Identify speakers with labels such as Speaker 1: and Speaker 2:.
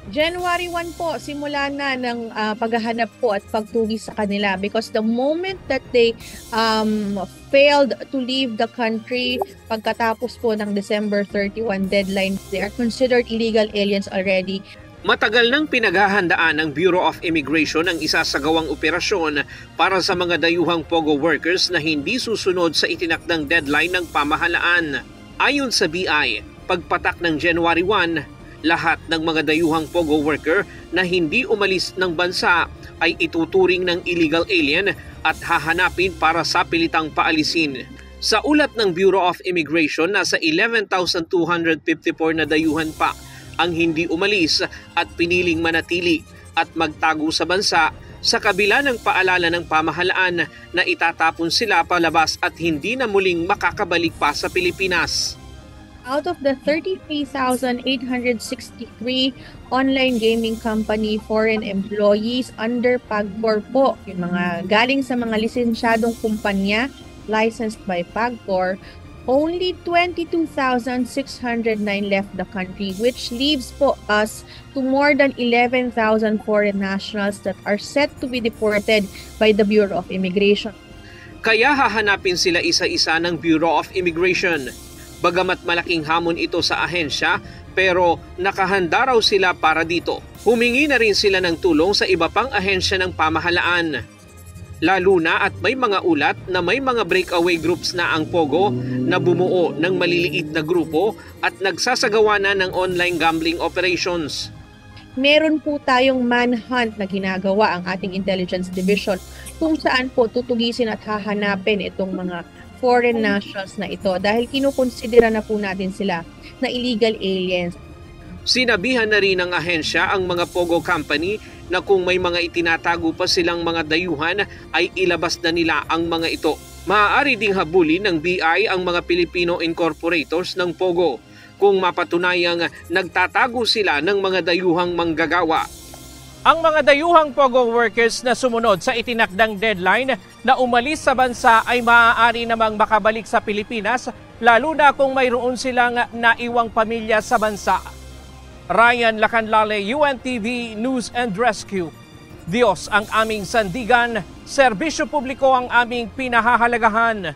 Speaker 1: January 1 po, simula na ng paghahanap po at pagtugi sa kanila because the moment that they failed to leave the country pagkatapos po ng December 31 deadline, they are considered illegal aliens already.
Speaker 2: Matagal nang pinaghahandaan ng Bureau of Immigration ang isasagawang operasyon para sa mga dayuhang POGO workers na hindi susunod sa itinakdang deadline ng pamahalaan. Ayon sa BI, pagpatak ng January 1, lahat ng mga dayuhang POGO worker na hindi umalis ng bansa ay ituturing ng illegal alien at hahanapin para sa pilitang paalisin. Sa ulat ng Bureau of Immigration, nasa 11,254 na dayuhan pa ang hindi umalis at piniling manatili at magtago sa bansa sa kabila ng paalala ng pamahalaan na itatapon sila palabas at hindi na muling makakabalik pa sa Pilipinas.
Speaker 1: Out of the 33,863 online gaming company foreign employees under PAGCOR po, yung mga galing sa mga lisensyadong kumpanya licensed by PAGCOR, only 22,609 left the country, which leaves po us to more than 11,000 foreign nationals that are set to be deported by the Bureau of Immigration.
Speaker 2: Kaya hahanapin sila isa-isa ng Bureau of Immigration. Bagamat malaking hamon ito sa ahensya, pero nakahanda raw sila para dito. Humingi na rin sila ng tulong sa iba pang ahensya ng pamahalaan. Lalo na at may mga ulat na may mga breakaway groups na ang POGO na bumuo ng maliliit na grupo at nagsasagawa na ng online gambling operations.
Speaker 1: Meron po tayong manhunt na ginagawa ang ating intelligence division kung saan po tutugisin at hahanapin itong mga foreign nationals na ito dahil kinukonsidera na po natin sila na illegal aliens.
Speaker 2: Sinabihan na rin ng ahensya ang mga POGO company na kung may mga itinatago pa silang mga dayuhan ay ilabas na nila ang mga ito. Maaari ding habulin ng BI ang mga Filipino incorporators ng POGO kung mapatunayang nagtatago sila ng mga dayuhang manggagawa. Ang mga dayuhang POGO workers na sumunod sa itinakdang deadline na umalis sa bansa ay maaari namang makabalik sa Pilipinas lalo na kung mayroon silang naiwang pamilya sa bansa. Ryan Lacanlale, UNTV News and Rescue. Diyos ang aming sandigan, serbisyo publiko ang aming pinahahalagahan.